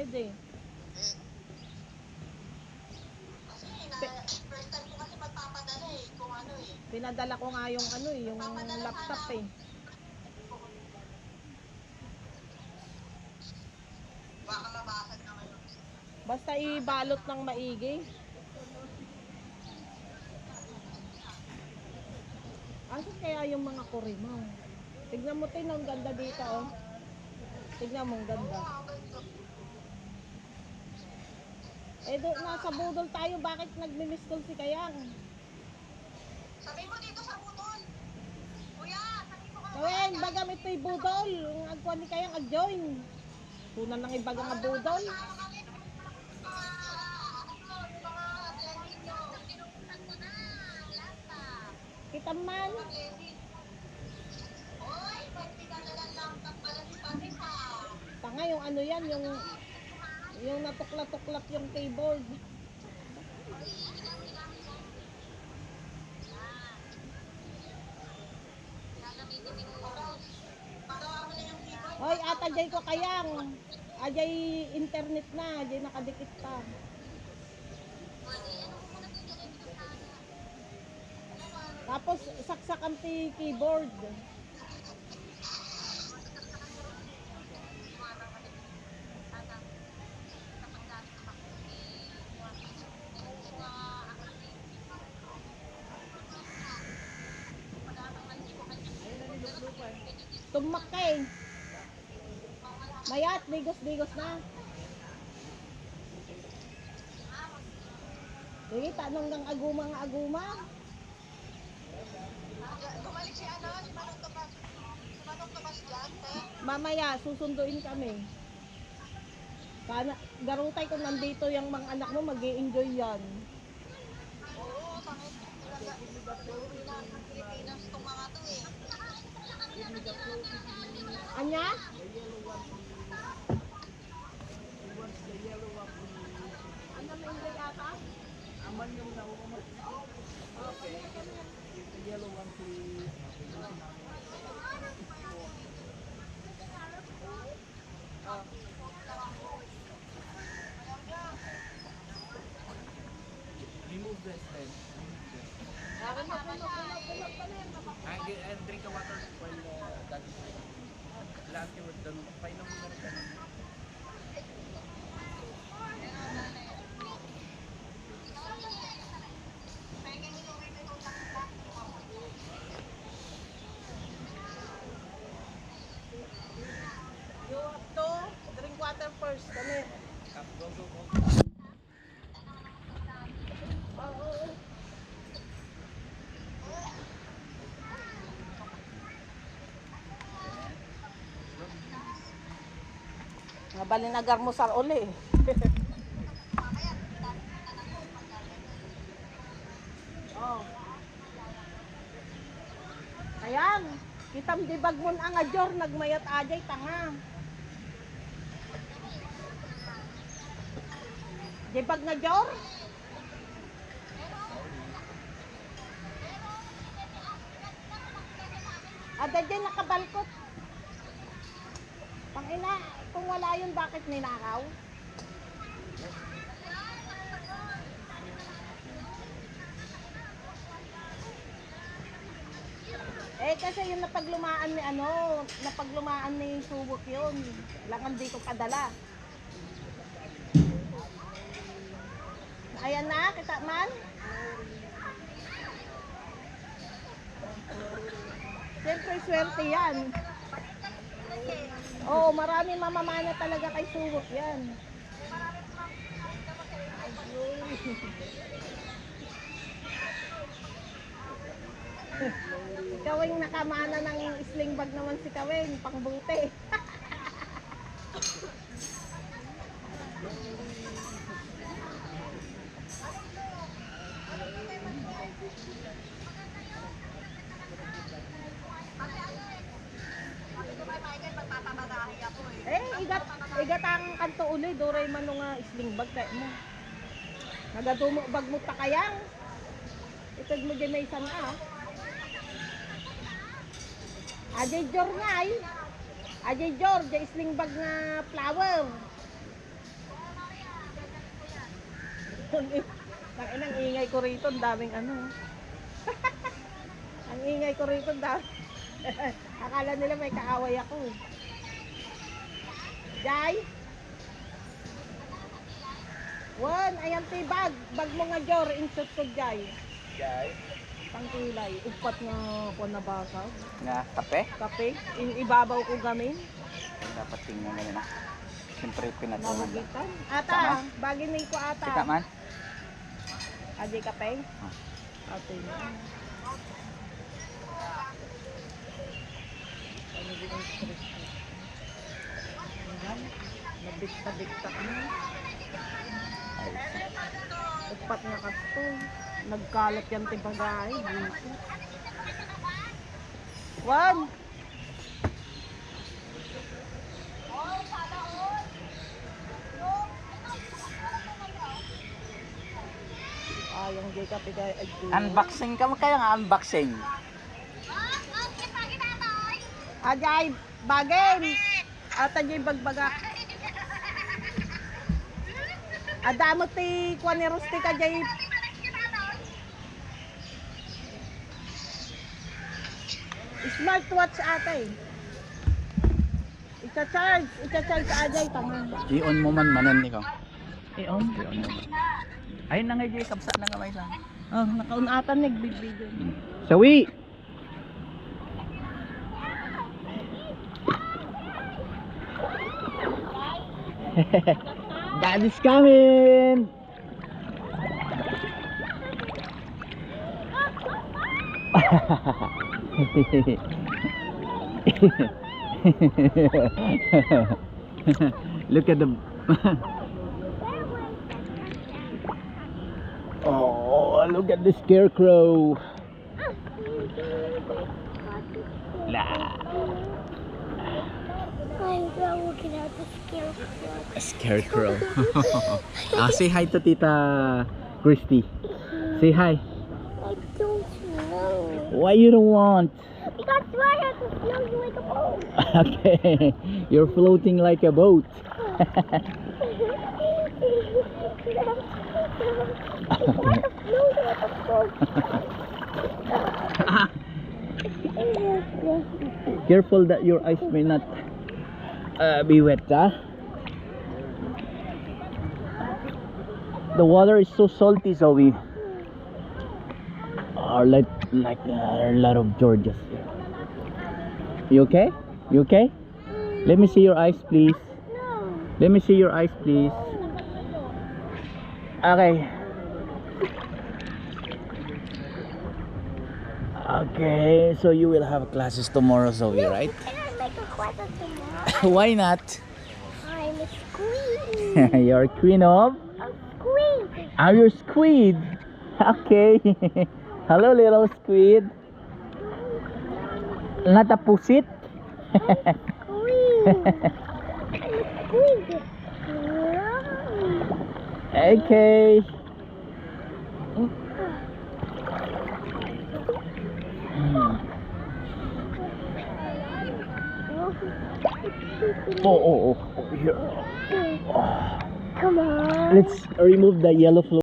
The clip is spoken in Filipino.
Pwede. Kasi first time ko kasi magpapadala eh, kung ano eh. Pinadala ko nga yung ano eh, yung laptop eh. Baka mabasag na ngayon. Basta ibalot ng maigi. Asan kaya yung mga kurimaw? Tignan mo tin, ang ganda dito oh. Tignan mo, ang ganda. Eh nasa budol tayo, bakit nagmi-miss call si Kayang? Sabi mo dito sa butol. Kuya, sabi mo ka. Kaweng, baga ito'y budol. Ang agwan ni Kayang ag-join. Tunan ng ibaga nga budol. Kita man. Oy, pag pinadalan lang pala si Patis ha. Tanga yung ano yan, yung natuklat-tuklat yung keyboard. Hoy, ata jay ko Kayang. Ajay internet na, ajay nakadikit pa. Tapos saksak ang keyboard. Tumak ka eh. Mayat, digos-digos na. Sige, tanong ng aguma. Bumalik si ano, si Manong Tomas. Si Manong Tomas dyan, te. Mamaya, susunduin kami. Sana, garutay kung nandito yung mga anak mo, mag-i-enjoy yan. Oo, bakit? Uwi na ng Pilipinas itong mga to eh. Anya? Ano may hindi yata? Aman yung nakuha mo. Okay. The yellow one, please. Remove this then. And drink a water while that is afterwards. Painom mo na rin. You have to drink water first. Kami. Go. Oo. Nabalinagar mo sa uli. Oh. Ayan, kitam dibag mo ang ajor, nagmayat ajay, tanga. Dibag na jor? Ada dyan nakabalkot. Pangina, kung wala yun, bakit ninakaw? Eh kasi yung napaglumaan ni Subok yun. Langan di ko padala. Ayan na, kita man. Siyempre swerte yan. Oo, marami mamamana talaga kay Subok yan. Kawing nakamana ng sling bag naman si Kawing, pangbuti. Igat ang kanto uli, doray man nga sling bag tayo mo. Nagadumo bag mo takayang. Itag mo dyan may isan ah. Ajay Jor nga ay. Ajay Jor, jay sling bag nga flower. Ang ingay ko rito, ang daming ano. Ang ingay ko rito, ang dami. Akala nila may kaaway ako. Jai? Wan, ayan ti bag. Bag mo nga, Jor. Insert ko, Jai. Guys. Pangkulay. Upat na po na basa. Na kape? Kape. Ibabaw ko gamin. Dapat tingnan na na. Siyempre pinatunan. Mamugitan. Ata, bagin na ko ata. Kita man? Adi kape? Ate na. Ano din ang stress ko? Ayan. Nabikta-bikta na. Upat nga kasto. Nagkalat yan tibagay. Dito. One. Yung J kapigay. Unboxing ka mo kaya nga unboxing. Ajay, bagay. Ata J bagbaga. Adamo ti kwaneros ti ka J. Smartwatch ate. Icha-charge sa Ajay tama. I-on mo man manan ni ko. I-on. I-on mo man. Ayun na nga Jay, kapsa na nga may isa. Oh, nakaunatan nagbibideo. Sawi! Dad is coming! Look at them. Oh, look at the scarecrow. La. I'm looking at the scarecrow. A scarecrow. Say hi to Tita Christy. Say hi. I don't know. Why you don't want? Because why I have to float you like a boat? Okay, you're floating like a boat. Careful that your eyes may not be wet, huh? The water is so salty, Zoe. Like a lot of Georges. You okay? You okay? Let me see your eyes, please. No. Let me see your eyes, please. Okay. Okay, so you will have classes tomorrow, Zoe, right? Can I make a question tomorrow? Why not? I'm a squid. You're queen of? A squid. I'm your squid. Okay. Hello, little squid. Not a pusit. Squid. Squid. Okay. Oh, here. Come on. Let's remove the yellow floor.